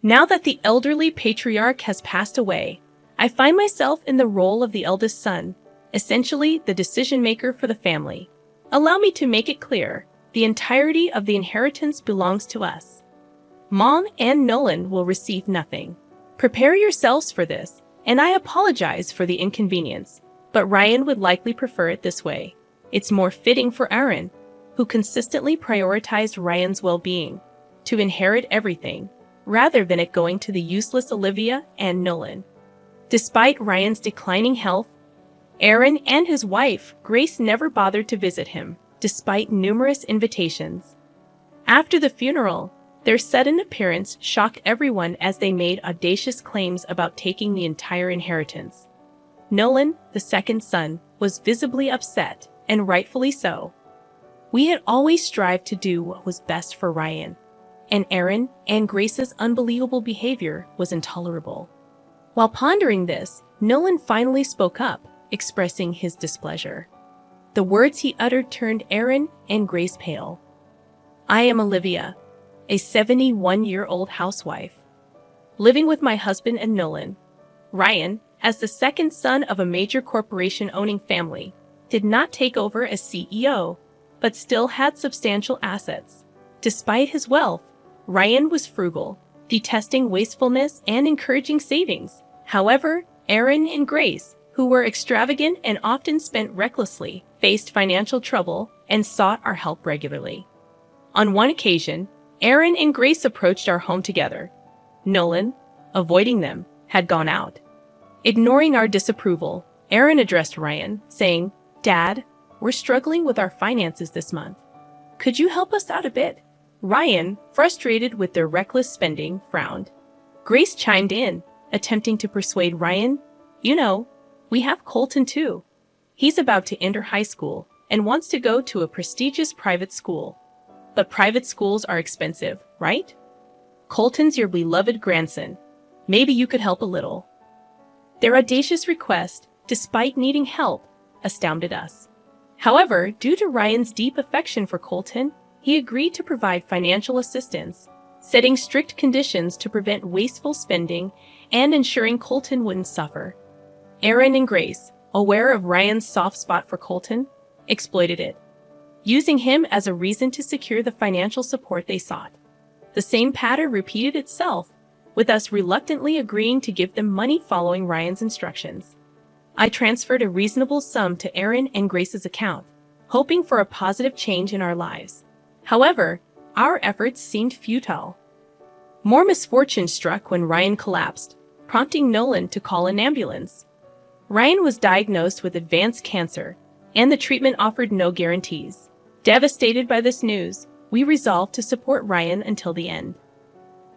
Now that the elderly patriarch has passed away, I find myself in the role of the eldest son, essentially the decision-maker for the family. Allow me to make it clear, the entirety of the inheritance belongs to us. Mom and Nolan will receive nothing. Prepare yourselves for this, and I apologize for the inconvenience, but Ryan would likely prefer it this way. It's more fitting for Aaron, who consistently prioritized Ryan's well-being, to inherit everything, rather than it going to the useless Olivia and Nolan. Despite Ryan's declining health, Aaron and his wife, Grace, never bothered to visit him, despite numerous invitations. After the funeral, their sudden appearance shocked everyone as they made audacious claims about taking the entire inheritance. Nolan, the second son, was visibly upset, and rightfully so. We had always strived to do what was best for Ryan, and Aaron and Grace's unbelievable behavior was intolerable. While pondering this, Nolan finally spoke up, expressing his displeasure. The words he uttered turned Aaron and Grace pale. I am Olivia, a 71-year-old housewife, living with my husband and Nolan. Ryan, as the second son of a major corporation-owning family, did not take over as CEO, but still had substantial assets. Despite his wealth, Ryan was frugal, detesting wastefulness and encouraging savings. However, Aaron and Grace, who were extravagant and often spent recklessly, faced financial trouble and sought our help regularly. On one occasion, Aaron and Grace approached our home together. Nolan, avoiding them, had gone out. Ignoring our disapproval, Aaron addressed Ryan, saying, Dad, we're struggling with our finances this month. Could you help us out a bit? Ryan, frustrated with their reckless spending, frowned. Grace chimed in, attempting to persuade Ryan, You know, we have Colton too. He's about to enter high school and wants to go to a prestigious private school. But private schools are expensive, right? Colton's your beloved grandson. Maybe you could help a little. Their audacious request, despite needing help, astounded us. However, due to Ryan's deep affection for Colton, he agreed to provide financial assistance, setting strict conditions to prevent wasteful spending and ensuring Colton wouldn't suffer. Aaron and Grace, aware of Ryan's soft spot for Colton, exploited it, using him as a reason to secure the financial support they sought. The same pattern repeated itself, with us reluctantly agreeing to give them money following Ryan's instructions. I transferred a reasonable sum to Aaron and Grace's account, hoping for a positive change in our lives. However, our efforts seemed futile. More misfortune struck when Ryan collapsed, prompting Nolan to call an ambulance. Ryan was diagnosed with advanced cancer, and the treatment offered no guarantees. Devastated by this news, we resolved to support Ryan until the end.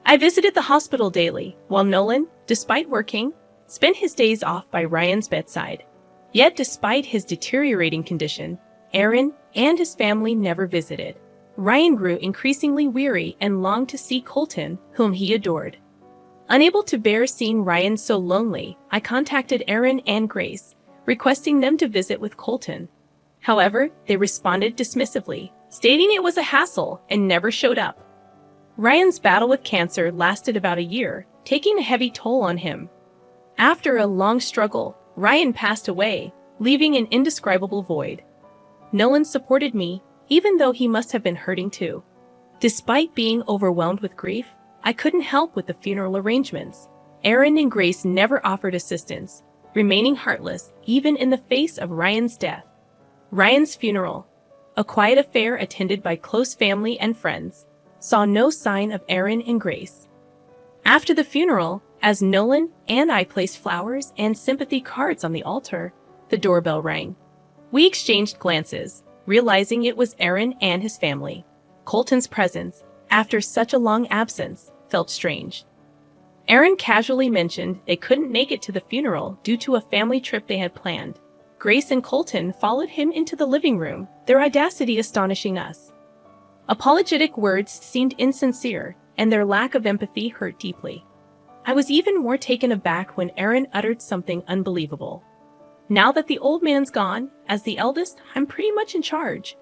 I visited the hospital daily, while Nolan, despite working, spent his days off by Ryan's bedside. Yet despite his deteriorating condition, Aaron and his family never visited. Ryan grew increasingly weary and longed to see Colton, whom he adored. Unable to bear seeing Ryan so lonely, I contacted Aaron and Grace, requesting them to visit with Colton. However, they responded dismissively, stating it was a hassle and never showed up. Ryan's battle with cancer lasted about a year, taking a heavy toll on him. After a long struggle, Ryan passed away, leaving an indescribable void. Nolan supported me, even though he must have been hurting too. Despite being overwhelmed with grief, I couldn't help with the funeral arrangements. Aaron and Grace never offered assistance, remaining heartless even in the face of Ryan's death. Ryan's funeral, a quiet affair attended by close family and friends, saw no sign of Aaron and Grace. After the funeral, as Nolan and I placed flowers and sympathy cards on the altar, the doorbell rang. We exchanged glances, realizing it was Aaron and his family. Colton's presence, after such a long absence, felt strange. Aaron casually mentioned they couldn't make it to the funeral due to a family trip they had planned. Grace and Colton followed him into the living room, their audacity astonishing us. Apologetic words seemed insincere, and their lack of empathy hurt deeply. I was even more taken aback when Aaron uttered something unbelievable. Now that the old man's gone, as the eldest, I'm pretty much in charge.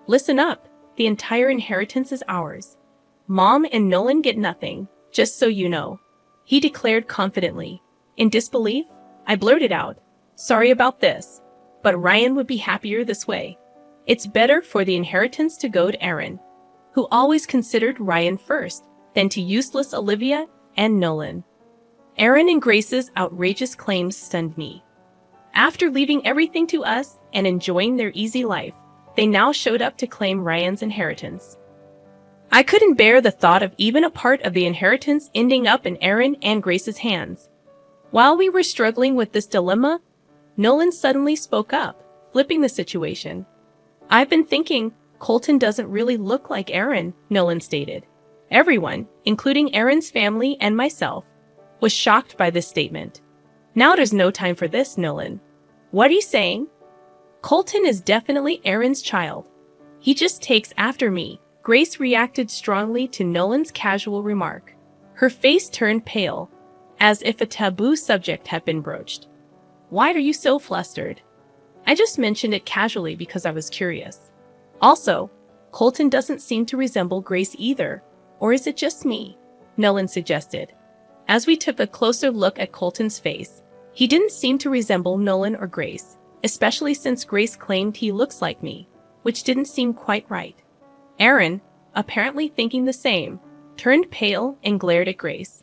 Listen up, the entire inheritance is ours. Mom and Nolan get nothing, just so you know," he declared confidently. In disbelief, I blurted out, "Sorry about this, but Ryan would be happier this way. It's better for the inheritance to go to Aaron," who always considered Ryan first, than to useless Olivia and Nolan. Aaron and Grace's outrageous claims stunned me. After leaving everything to us and enjoying their easy life, they now showed up to claim Ryan's inheritance. I couldn't bear the thought of even a part of the inheritance ending up in Aaron and Grace's hands. While we were struggling with this dilemma, Nolan suddenly spoke up, flipping the situation. "I've been thinking Colton doesn't really look like Aaron," Nolan stated. Everyone, including Aaron's family and myself, was shocked by this statement. "Now there's no time for this, Nolan. What are you saying?" "Colton is definitely Aaron's child. He just takes after me," Grace reacted strongly to Nolan's casual remark. Her face turned pale, as if a taboo subject had been broached. "Why are you so flustered?" "I just mentioned it casually because I was curious. Also, Colton doesn't seem to resemble Grace either, or is it just me?" Nolan suggested. As we took a closer look at Colton's face, he didn't seem to resemble Nolan or Grace, especially since Grace claimed he looks like me, which didn't seem quite right. Aaron, apparently thinking the same, turned pale and glared at Grace.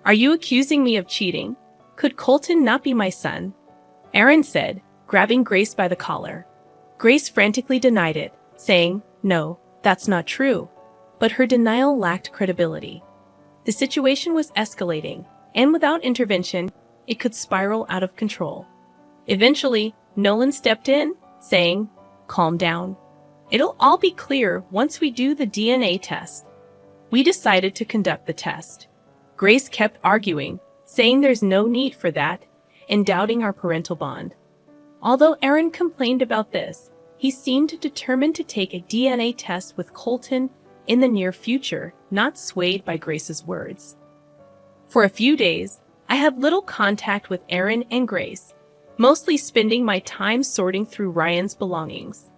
"Are you accusing me of cheating? Could Colton not be my son?" Aaron said, grabbing Grace by the collar. Grace frantically denied it, saying, "No, that's not true." But her denial lacked credibility. The situation was escalating, and without intervention, it could spiral out of control. Eventually, Nolan stepped in, saying, "Calm down. It'll all be clear once we do the DNA test." We decided to conduct the test. Grace kept arguing, saying there's no need for that, and doubting our parental bond. Although Aaron complained about this, he seemed determined to take a DNA test with Colton in the near future, not swayed by Grace's words. For a few days, I had little contact with Aaron and Grace, mostly spending my time sorting through Ryan's belongings.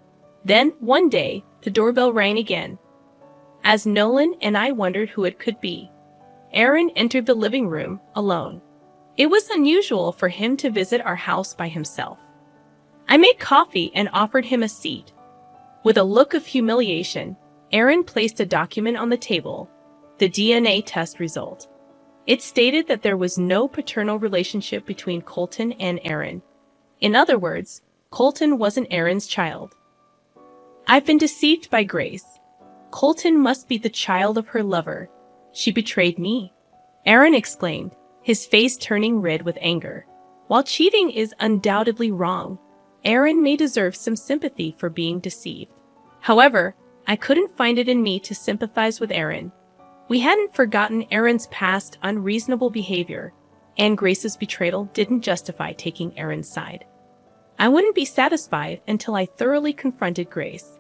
Then, one day, the doorbell rang again. As Nolan and I wondered who it could be, Aaron entered the living room alone. It was unusual for him to visit our house by himself. I made coffee and offered him a seat. With a look of humiliation, Aaron placed a document on the table, the DNA test result. It stated that there was no paternal relationship between Colton and Aaron. In other words, Colton wasn't Aaron's child. "I've been deceived by Grace. Colton must be the child of her lover. She betrayed me," Aaron exclaimed, his face turning red with anger. While cheating is undoubtedly wrong, Aaron may deserve some sympathy for being deceived. However, I couldn't find it in me to sympathize with Aaron. We hadn't forgotten Aaron's past unreasonable behavior, and Grace's betrayal didn't justify taking Aaron's side. I wouldn't be satisfied until I thoroughly confronted Grace.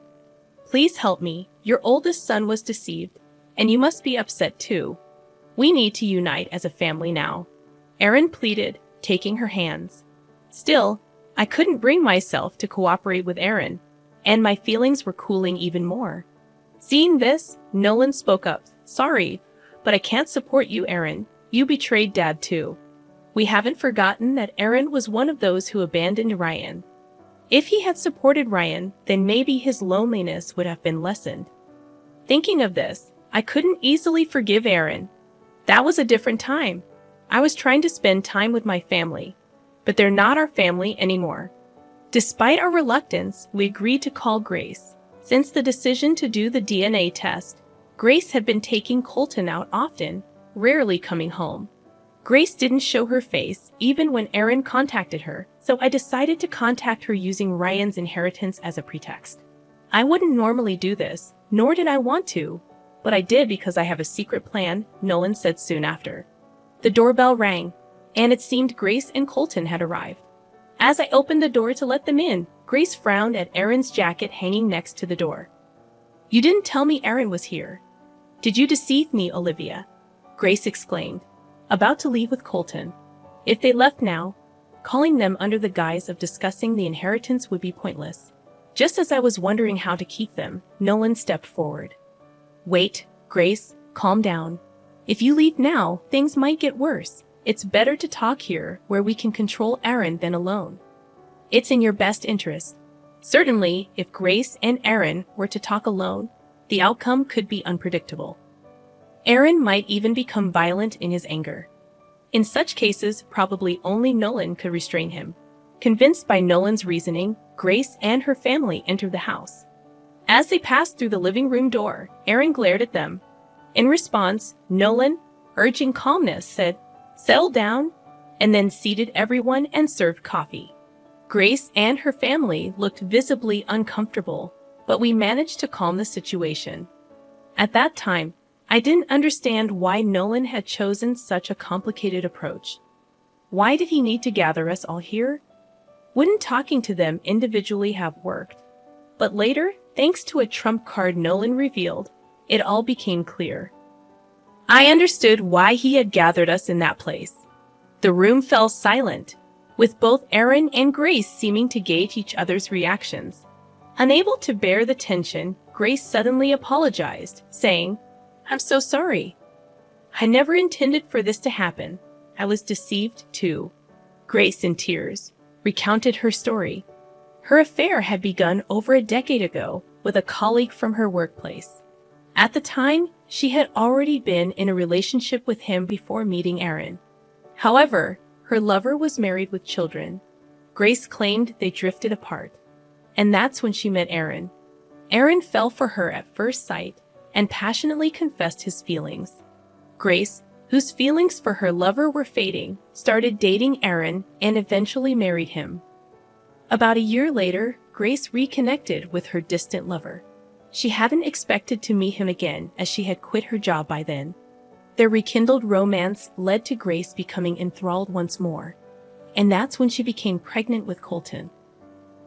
"Please help me. Your oldest son was deceived, and you must be upset too. We need to unite as a family now," Aaron pleaded, taking her hands. Still, I couldn't bring myself to cooperate with Aaron, and my feelings were cooling even more. Seeing this, Nolan spoke up. "Sorry, but I can't support you, Aaron. You betrayed Dad too. We haven't forgotten that Aaron was one of those who abandoned Ryan. If he had supported Ryan, then maybe his loneliness would have been lessened." Thinking of this, I couldn't easily forgive Aaron. That was a different time. I was trying to spend time with my family, but they're not our family anymore. Despite our reluctance, we agreed to call Grace. Since the decision to do the DNA test, Grace had been taking Colton out often, rarely coming home. Grace didn't show her face even when Aaron contacted her, so I decided to contact her using Ryan's inheritance as a pretext. I wouldn't normally do this, nor did I want to, but I did because I have a secret plan, Nolan said soon after. The doorbell rang, and it seemed Grace and Colton had arrived. As I opened the door to let them in, Grace frowned at Aaron's jacket hanging next to the door. "You didn't tell me Aaron was here. Did you deceive me, Olivia?" Grace exclaimed, about to leave with Colton. If they left now, calling them under the guise of discussing the inheritance would be pointless. Just as I was wondering how to keep them, Nolan stepped forward. "Wait, Grace, calm down. If you leave now, things might get worse. It's better to talk here where we can control Aaron than alone. It's in your best interest. Certainly, if Grace and Aaron were to talk alone, the outcome could be unpredictable. Aaron might even become violent in his anger. In such cases, probably only Nolan could restrain him. Convinced by Nolan's reasoning, Grace and her family entered the house. As they passed through the living room door, Aaron glared at them. In response, Nolan, urging calmness, said, "Settle down," and then seated everyone and served coffee. Grace and her family looked visibly uncomfortable, but we managed to calm the situation. At that time, I didn't understand why Nolan had chosen such a complicated approach. Why did he need to gather us all here? Wouldn't talking to them individually have worked? But later, thanks to a trump card Nolan revealed, it all became clear. I understood why he had gathered us in that place. The room fell silent, with both Aaron and Grace seeming to gauge each other's reactions. Unable to bear the tension, Grace suddenly apologized, saying, "I'm so sorry. I never intended for this to happen. I was deceived, too." Grace, in tears, recounted her story. Her affair had begun over a decade ago with a colleague from her workplace. At the time, she had already been in a relationship with him before meeting Aaron. However, her lover was married with children. Grace claimed they drifted apart. And that's when she met Aaron. Aaron fell for her at first sight and passionately confessed his feelings. Grace, whose feelings for her lover were fading, started dating Aaron and eventually married him. About a year later, Grace reconnected with her distant lover. She hadn't expected to meet him again as she had quit her job by then. Their rekindled romance led to Grace becoming enthralled once more, and that's when she became pregnant with Colton.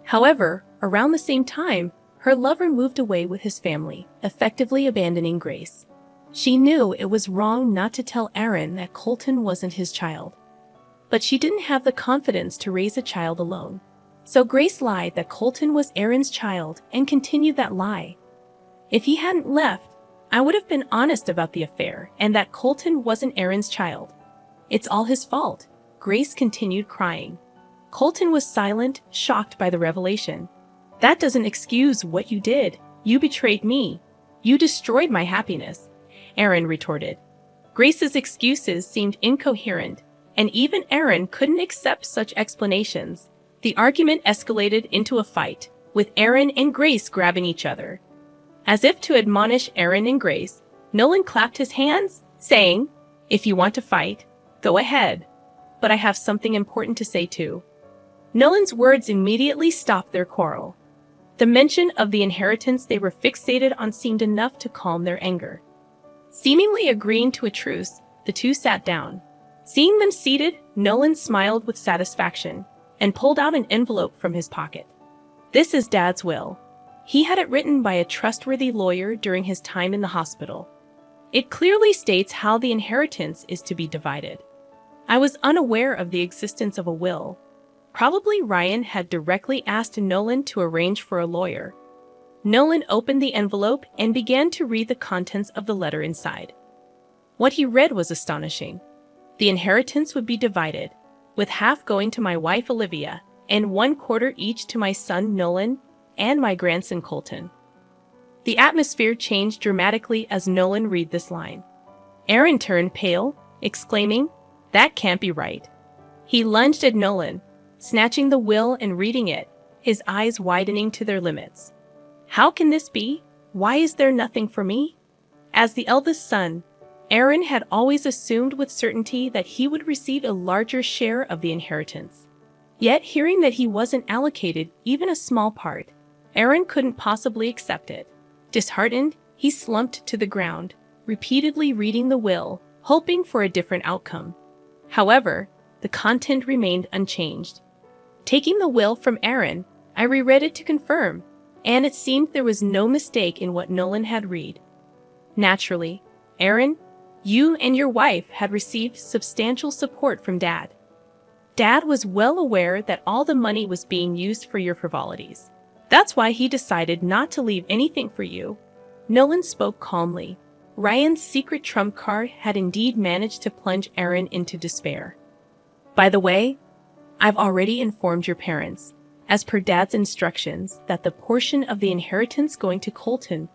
However, around the same time, her lover moved away with his family, effectively abandoning Grace. She knew it was wrong not to tell Aaron that Colton wasn't his child. But she didn't have the confidence to raise a child alone. So Grace lied that Colton was Aaron's child and continued that lie. If he hadn't left, I would have been honest about the affair and that Colton wasn't Aaron's child. It's all his fault. Grace continued crying. Colton was silent, shocked by the revelation. That doesn't excuse what you did. You betrayed me. You destroyed my happiness, Aaron retorted. Grace's excuses seemed incoherent, and even Aaron couldn't accept such explanations. The argument escalated into a fight, with Aaron and Grace grabbing each other. As if to admonish Aaron and Grace, Nolan clapped his hands, saying, "If you want to fight, go ahead. But I have something important to say too." Nolan's words immediately stopped their quarrel. The mention of the inheritance they were fixated on seemed enough to calm their anger. Seemingly agreeing to a truce, the two sat down. Seeing them seated, Nolan smiled with satisfaction and pulled out an envelope from his pocket. "This is Dad's will. He had it written by a trustworthy lawyer during his time in the hospital. It clearly states how the inheritance is to be divided. I was unaware of the existence of a will. Probably Ryan had directly asked Nolan to arrange for a lawyer." Nolan opened the envelope and began to read the contents of the letter inside. What he read was astonishing. The inheritance would be divided, with half going to my wife Olivia and 1/4 each to my son Nolan and my grandson Colton. The atmosphere changed dramatically as Nolan read this line. Aaron turned pale, exclaiming, "That can't be right." He lunged at Nolan, snatching the will and reading it, his eyes widening to their limits. "How can this be? Why is there nothing for me?" As the eldest son, Aaron had always assumed with certainty that he would receive a larger share of the inheritance. Yet hearing that he wasn't allocated even a small part, Aaron couldn't possibly accept it. Disheartened, he slumped to the ground, repeatedly reading the will, hoping for a different outcome. However, the content remained unchanged. Taking the will from Aaron, I reread it to confirm, and it seemed there was no mistake in what Nolan had read. Naturally, Aaron, you and your wife had received substantial support from Dad. Dad was well aware that all the money was being used for your frivolities. That's why he decided not to leave anything for you. Nolan spoke calmly. Ryan's secret trump card had indeed managed to plunge Aaron into despair. By the way, I've already informed your parents, as per Dad's instructions, that the portion of the inheritance going to Colton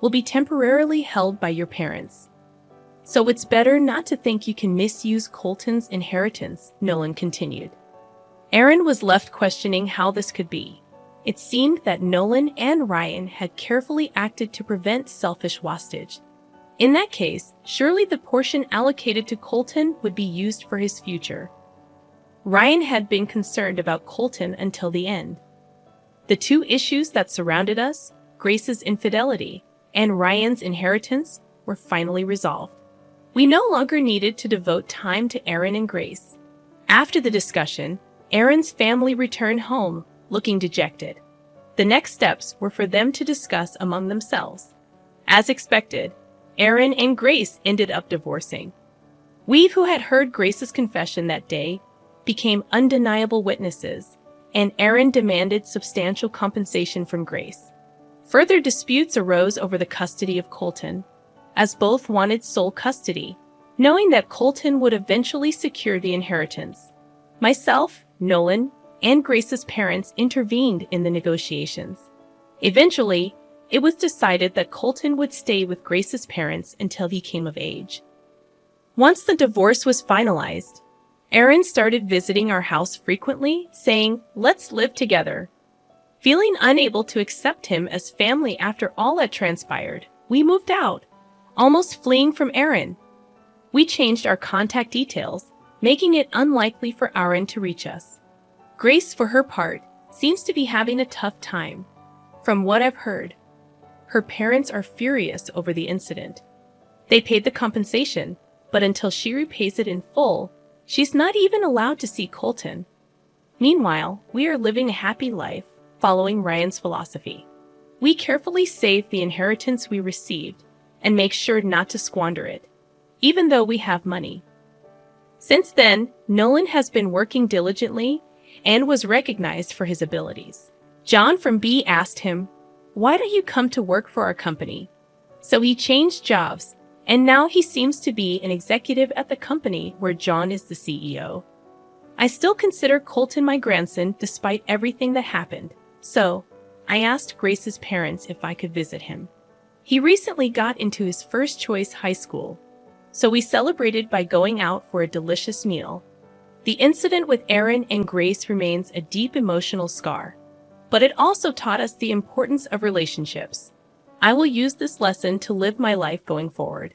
will be temporarily held by your parents. So it's better not to think you can misuse Colton's inheritance, Nolan continued. Aaron was left questioning how this could be. It seemed that Nolan and Ryan had carefully acted to prevent selfish wastage. In that case, surely the portion allocated to Colton would be used for his future. Ryan had been concerned about Colton until the end. The two issues that surrounded us, Grace's infidelity and Ryan's inheritance, were finally resolved. We no longer needed to devote time to Aaron and Grace. After the discussion, Aaron's family returned home, looking dejected. The next steps were for them to discuss among themselves. As expected, Aaron and Grace ended up divorcing. We who had heard Grace's confession that day became undeniable witnesses, and Aaron demanded substantial compensation from Grace. Further disputes arose over the custody of Colton, as both wanted sole custody, knowing that Colton would eventually secure the inheritance. Myself, Nolan, and Grace's parents intervened in the negotiations. Eventually, it was decided that Colton would stay with Grace's parents until he came of age. Once the divorce was finalized, Aaron started visiting our house frequently, saying, "Let's live together." Feeling unable to accept him as family after all that transpired, we moved out, almost fleeing from Aaron. We changed our contact details, making it unlikely for Aaron to reach us. Grace, for her part, seems to be having a tough time. From what I've heard, her parents are furious over the incident. They paid the compensation, but until she repays it in full, she's not even allowed to see Colton. Meanwhile, we are living a happy life, following Ryan's philosophy. We carefully save the inheritance we received and make sure not to squander it, even though we have money. Since then, Nolan has been working diligently and was recognized for his abilities. John from B asked him, "Why don't you come to work for our company?" So he changed jobs, and now he seems to be an executive at the company where John is the CEO. I still consider Colton my grandson despite everything that happened, so I asked Grace's parents if I could visit him. He recently got into his first choice high school, so we celebrated by going out for a delicious meal. The incident with Aaron and Grace remains a deep emotional scar, but it also taught us the importance of relationships. I will use this lesson to live my life going forward.